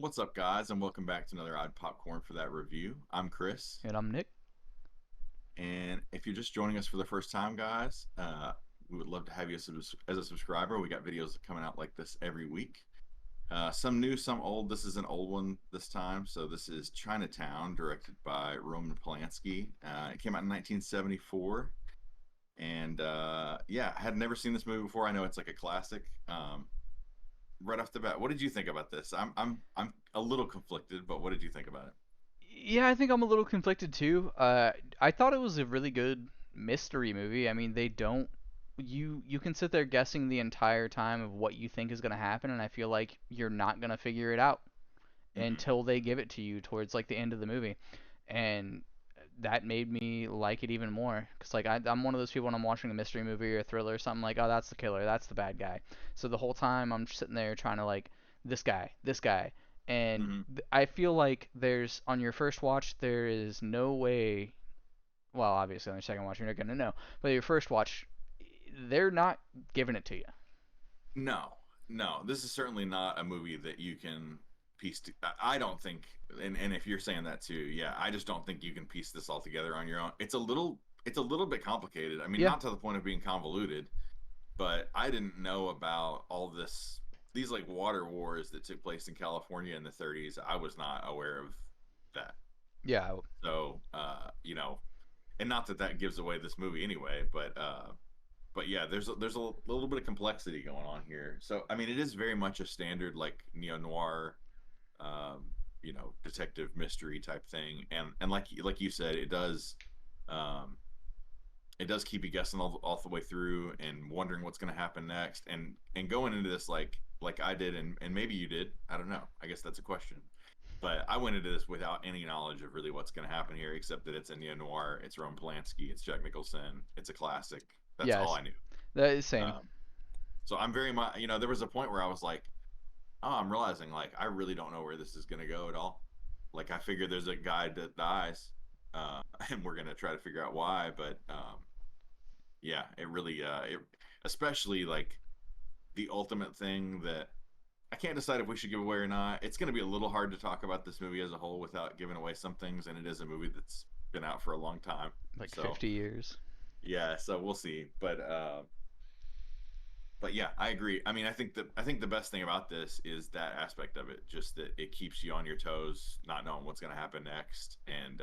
What's up, guys, and welcome back to another Odd Popcorn for that review. I'm Chris, And I'm Nick. and if you're just joining us for the first time, guys, we would love to have you as a subscriber. We got videos coming out like this every week. Some new, some old. This is an old one this time. So this is Chinatown, directed by Roman Polanski. It came out in 1974, and yeah, I had never seen this movie before. I know it's like a classic. Right off the bat, what did you think about this? I'm a little conflicted, but what did you think about it? Yeah, I think I'm a little conflicted too. I thought it was a really good mystery movie. I mean, they don't you can sit there guessing the entire time of what you think is going to happen, and I feel like you're not going to figure it out Mm-hmm. until they give it to you towards like the end of the movie. And that made me like it even more because like I'm one of those people when I'm watching a mystery movie or a thriller or something like, oh, that's the killer, that's the bad guy. So the whole time I'm sitting there trying to like this guy, and Mm-hmm. I feel like there's on your first watch there is no way. Well, obviously on your second watch you're not gonna know, but your first watch they're not giving it to you. No, no, this is certainly not a movie that you can piece. I don't think, and if you're saying that too, yeah, I just don't think you can piece this all together on your own. It's a little bit complicated. I mean, Yeah, not to the point of being convoluted, but I didn't know about all these like water wars that took place in California in the 30s. I was not aware of that. yeah, So, and not that that gives away this movie anyway, but yeah, there's a little bit of complexity going on here. So I mean, it is very much a standard like neo noir, um, detective mystery type thing, and like you said, um, it does keep you guessing all the way through and wondering what's going to happen next, and going into this like I did, and maybe you did. I don't know. I guess that's a question. But I went into this without any knowledge of really what's going to happen here, except that it's a neo noir, it's Roman Polanski, it's Jack Nicholson, it's a classic. That's all yes, I knew. that is same. Um, so I'm very much, there was a point where I was like, oh, I'm realizing like I really don't know where this is going to go at all. Like I figure there's a guy that dies, and we're gonna try to figure out why. But yeah, it really, especially like the ultimate thing that I can't decide if we should give away or not. It's going to be a little hard to talk about this movie as a whole without giving away some things, and it is a movie that's been out for a long time. Like So 50 years. yeah, so we'll see. But yeah, I agree. I mean, I think the best thing about this is that aspect of it, just that it keeps you on your toes, not knowing what's going to happen next, and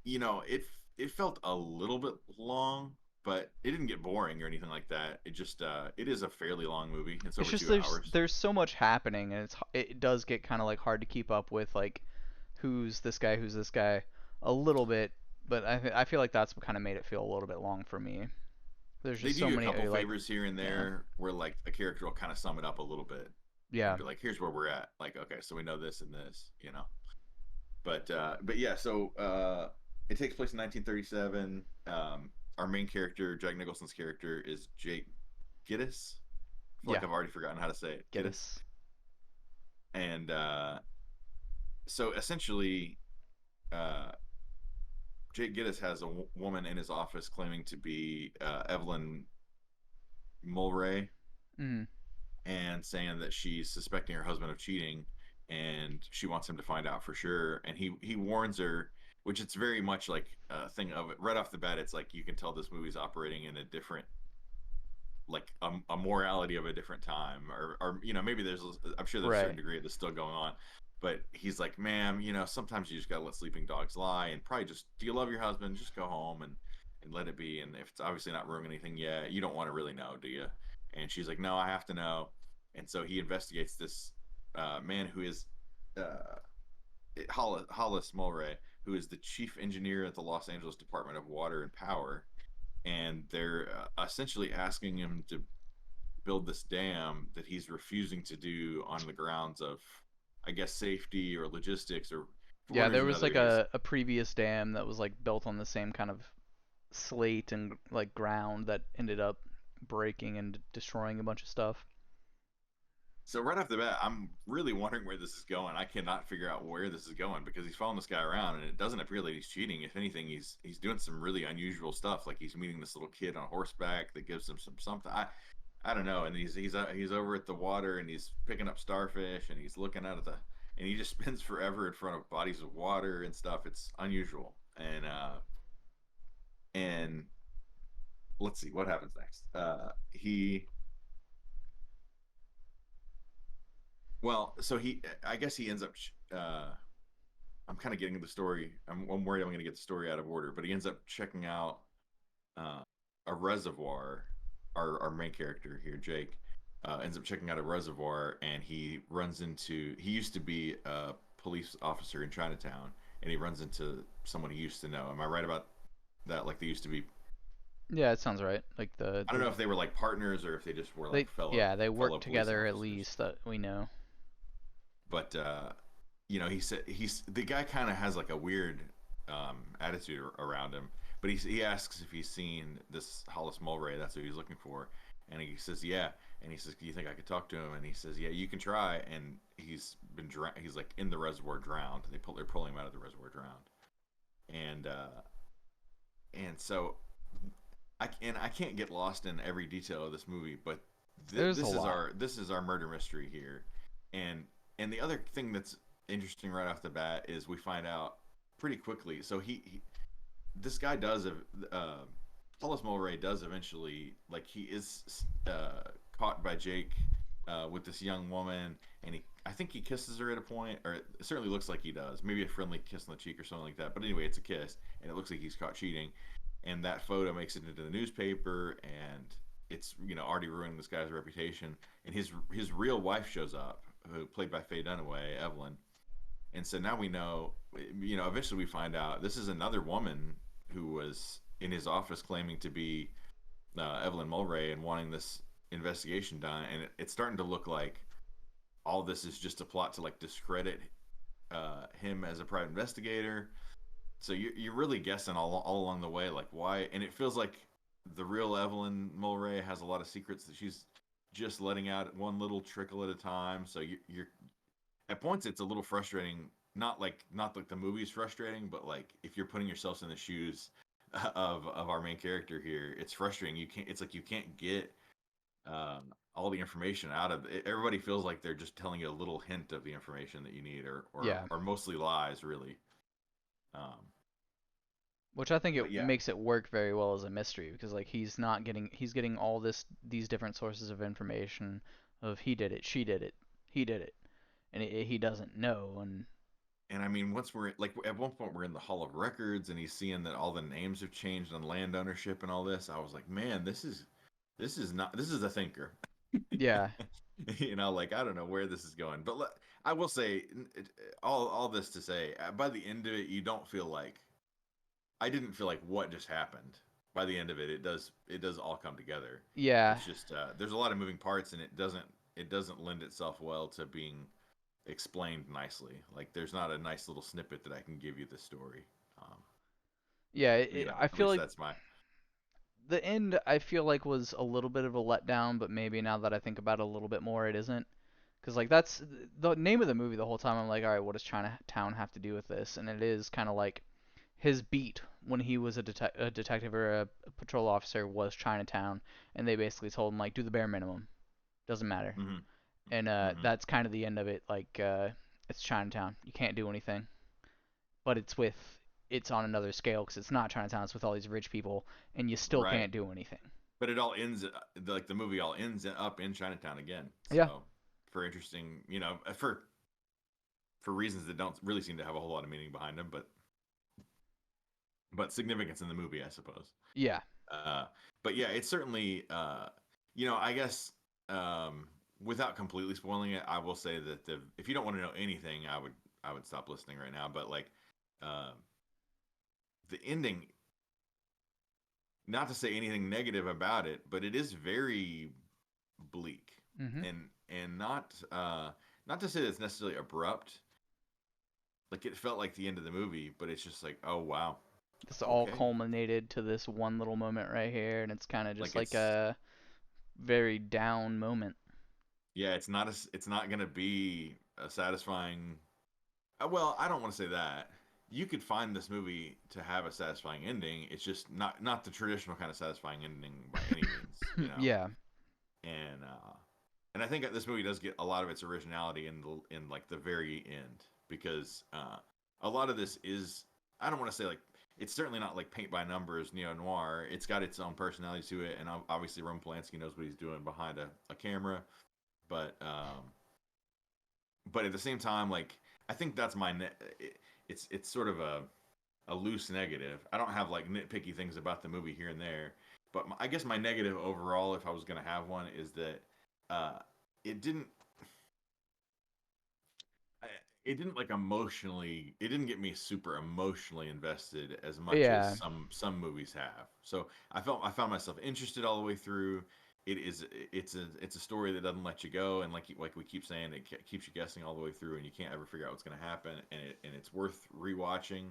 it felt a little bit long, but it didn't get boring or anything like that. It just it is a fairly long movie. It's It's over just two hours. there's so much happening, and it does get kind of like hard to keep up with like who's this guy a little bit, but I feel like that's what kind of made it feel a little bit long for me. There's They just do so you a many couple like favors here and yeah, there where like a character will kind of sum it up a little bit and yeah, be like, here's where we're at. Like, okay, so we know this and this. But yeah, so it takes place in 1937. Our main character, Jack Nicholson's character, is Jake Gittes. I feel like yeah. I've already forgotten how to say it. Get Gittes. us. And so essentially, uh, Jake Gittes has a woman in his office claiming to be Evelyn Mulray, Mm, and saying that she's suspecting her husband of cheating, and she wants him to find out for sure. And he warns her, which it's very much like a thing of it right off the bat. It's like you can tell this movie's operating in a different, like a morality of a different time, or maybe there's, I'm sure there's a certain right. degree of this still going on. But he's like, ma'am, sometimes you just gotta let sleeping dogs lie, and probably just, do you love your husband? Just go home and let it be. And if it's obviously not ruining anything yet, you don't want to really know, do you? And she's like, no, I have to know. And so he investigates this man who is uh, Hollis Mulray, who is the chief engineer at the Los Angeles Department of Water and Power. And they're essentially asking him to build this dam that he's refusing to do on the grounds of, I guess, safety or logistics, or for one Yeah, there reason or was another. like He's a previous dam that was like built on the same kind of slate and like ground that ended up breaking and destroying a bunch of stuff. So right off the bat, I'm really wondering where this is going. I cannot figure out where this is going because he's following this guy around, and it doesn't appear that he's cheating. If anything, he's doing some really unusual stuff. Like he's meeting this little kid on horseback that gives him some something. I don't know. And he's over at the water, and he's picking up starfish, and he's looking out at the, and he just spends forever in front of bodies of water and stuff. It's unusual. And let's see what happens next. He well, so he I guess he ends up. I'm kind of getting the story. I'm worried I'm going to get the story out of order, but he ends up checking out uh, a reservoir. Our main character here, Jake, ends up checking out a reservoir, and he runs into. He used to be a police officer in Chinatown, and he runs into someone he used to know. Am I right about that? Like they used to be. Yeah, it sounds right. Like I don't know if they were like partners or if they just were they like fellow yeah, they work fellow police together at officers. least that we know. But he said he's the guy kind of has like a weird attitude around him. But he asks if he's seen this Hollis Mulray. That's what he's looking for, and he says yeah. And he says, "Do you think I could talk to him?" And he says, "Yeah, you can try." And he's been he's like in the reservoir drowned. They're pulling him out of the reservoir drowned, and so I can't get lost in every detail of this movie, but There's a lot. this is our murder mystery here, and the other thing that's interesting right off the bat is we find out pretty quickly. So he this guy does Hollis Mulray does eventually, like, he is caught by Jake with this young woman, and I think he kisses her at a point, or it certainly looks like he does. Maybe a friendly kiss on the cheek or something like that. But anyway, it's a kiss, and it looks like he's caught cheating, and that photo makes it into the newspaper, and it's already ruining this guy's reputation. And his real wife shows up, who played by Faye Dunaway, Evelyn, and so now we know. Eventually we find out this is another woman who was in his office claiming to be Evelyn Mulray and wanting this investigation done, and it's starting to look like all this is just a plot to like discredit him as a private investigator. So you're really guessing all along the way, like why, and it feels like the real Evelyn Mulray has a lot of secrets that she's just letting out one little trickle at a time. So you're at points it's a little frustrating. Not like the movie's frustrating, but like if you're putting yourself in the shoes of our main character here, it's frustrating. You can't. It's like you can't get all the information out of it. Everybody feels like they're just telling you a little hint of the information that you need, Yeah, or mostly lies, really. Um, which I think but it yeah, makes it work very well as a mystery because like he's getting all these different sources of information of he did it, she did it, he did it, and he doesn't know. And and I mean, once we're like at one point we're in the Hall of Records, and he's seeing that all the names have changed on land ownership and all this. I was like, man, this is a thinker. yeah, Like I don't know where this is going, but I will say all this to say, by the end of it, you don't feel like I didn't feel like what just happened. By the end of it, it does all come together. yeah, It's just there's a lot of moving parts, and it doesn't lend itself well to being explained nicely. Like there's not a nice little snippet that I can give you the story. Um, yeah. I at feel least like that's my. the end I feel like was a little bit of a letdown, but maybe now that I think about it a little bit more, it isn't. Because like that's the name of the movie the whole time. I'm like, all right, what does Chinatown have to do with this? And it is kind of like his beat when he was a detective or a patrol officer was Chinatown, and they basically told him like do the bare minimum, doesn't matter. Hmm. And Hmm. that's kind of the end of it. Like it's Chinatown, you can't do anything, but it's on another scale because it's not Chinatown. It's with all these rich people, and you still Right, can't do anything. but it all ends like the movie all ends up in Chinatown again. Yeah, So for interesting, for reasons that don't really seem to have a whole lot of meaning behind them, but significance in the movie, I suppose. yeah, Uh, but yeah, it's certainly, I guess, without completely spoiling it, I will say that if you don't want to know anything, I would stop listening right now. But like, uh, the ending, not to say anything negative about it, but it is very bleak, hmm, and not to say it's necessarily abrupt. Like it felt like the end of the movie, but it's just like, oh wow, this all okay, culminated to this one little moment right here, and it's kind of just like like it's a very down moment. yeah, it's not gonna be a satisfying. Well, I don't want to say that. You could find this movie to have a satisfying ending. It's just not the traditional kind of satisfying ending by any means. Yeah, And and I think that this movie does get a lot of its originality in like the very end because a lot of this is, I don't want to say like, it's certainly not like paint by numbers neo noir. It's got its own personality to it, and obviously Roman Polanski knows what he's doing behind a camera, but but at the same time, like I think that's it's sort of a loose negative. I don't have like nitpicky things about the movie here and there, but I guess my negative overall, if I was gonna have one, is that uh, it didn't it didn't like emotionally, it didn't get me super emotionally invested as much as Yeah, some movies have. So I found myself interested all the way through. It's a story that doesn't let you go, and like we keep saying, it keeps you guessing all the way through, and you can't ever figure out what's going to happen, and it's worth rewatching.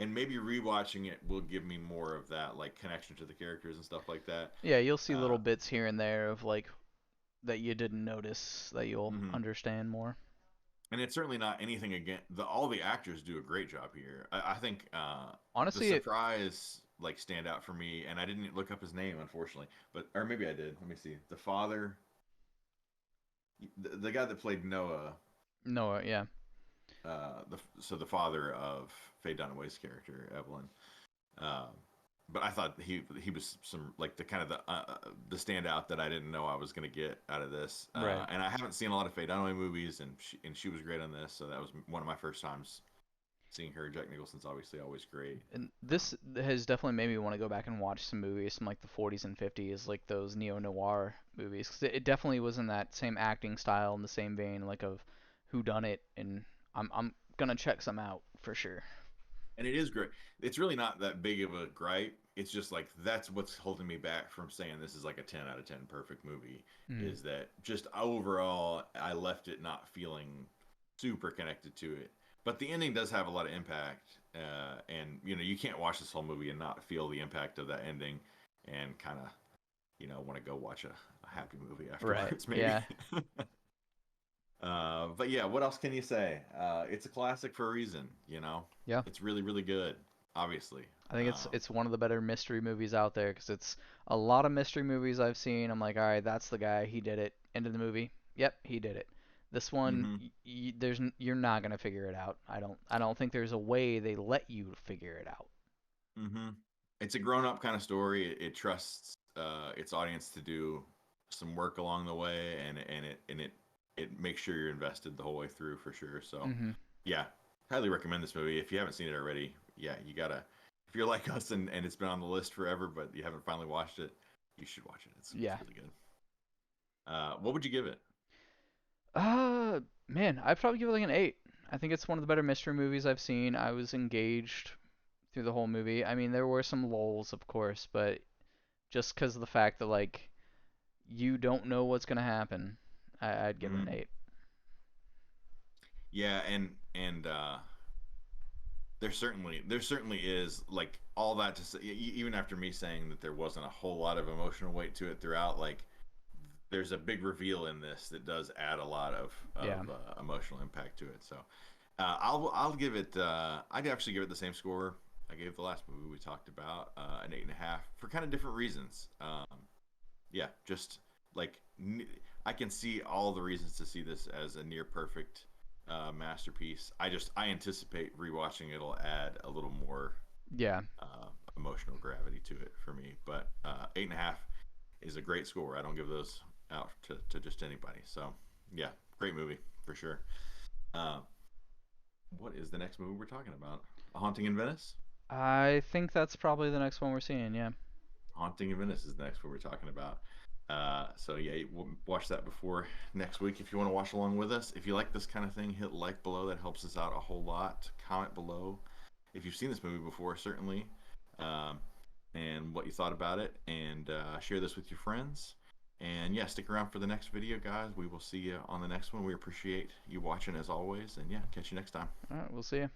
And maybe rewatching it will give me more of that like connection to the characters and stuff like that. yeah, you'll see Uh, little bits here and there of like that you didn't notice that you'll mhm. understand more. And it's certainly not anything against all the actors do a great job here. I think the Honestly, surprise like stand out for me, and I didn't look up his name unfortunately, but or maybe I did. Let me see. The father, the guy that played Noah, no, yeah, the father of Faye Dunaway's character Evelyn. Uh, but I thought he was some like the kind of the standout that I didn't know I was gonna get out of this. right. And I haven't seen a lot of Faye Dunaway movies, and she was great on this. So that was one of my first times seeing her. Jack Nicholson's obviously always great. And this has definitely made me want to go back and watch some movies from like the 40s and 50s, like those neo noir movies, because it definitely was in that same acting style in the same vein, like of who done it, and I'm gonna check some out for sure. And it is great. It's really not that big of a gripe. It's just like that's what's holding me back from saying this is like a 10 out of 10 perfect movie. Mm. Is that just overall I left it not feeling super connected to it. But the ending does have a lot of impact, and you can't watch this whole movie and not feel the impact of that ending, and kind of want to go watch a happy movie Right. afterwards maybe. Yeah. But yeah, what else can you say? It's a classic for a reason. Yeah. It's really, really good. Obviously. I think it's one of the better mystery movies out there because it's a lot of mystery movies I've seen. I'm like, all right, that's the guy. He did it. End of the movie. Yep, he did it. This one, Mm-hmm. you're not gonna figure it out. I don't think there's a way they let you figure it out. Mm-hmm. It's a grown-up kind of story. It trusts its audience to do some work along the way, and it makes sure you're invested the whole way through for sure. So, Hmm. yeah, highly recommend this movie. If you haven't seen it already, yeah, you gotta. If you're like us and it's been on the list forever, but you haven't finally watched it, you should watch it. It's Yeah. really good. What would you give it? Uh, man, I'd probably give it like an 8. I think it's one of the better mystery movies I've seen. I was engaged through the whole movie. I mean, there were some lulls, of course, but just because of the fact that like you don't know what's gonna happen, I'd give it an Mm-hmm. 8. Yeah, and there certainly is like all that to say. Even after me saying that there wasn't a whole lot of emotional weight to it throughout, like there's a big reveal in this that does add a lot of Yeah. emotional impact to it. So I'll give it. I'd actually give it the same score I gave the last movie we talked about, an 8.5 for kind of different reasons. Yeah, just like I can see all the reasons to see this as a near perfect masterpiece. I anticipate rewatching it'll add a little more Yeah. emotional gravity to it for me. But 8.5 is a great score. I don't give those out to just anybody. So yeah, great movie for sure. Uh, what is the next movie we're talking about? A Haunting in Venice. I think that's probably the next one we're seeing. Yeah. Haunting in Venice is the next one we're talking about. So yeah, we'll watch that before next week if you want to watch along with us. If you like this kind of thing, hit like below. That helps us out a whole lot. Comment below if you've seen this movie before, certainly, um, and what you thought about it, and share this with your friends. And yeah, stick around for the next video, guys. We will see you on the next one. We appreciate you watching as always, and yeah, catch you next time. All right. We'll see you.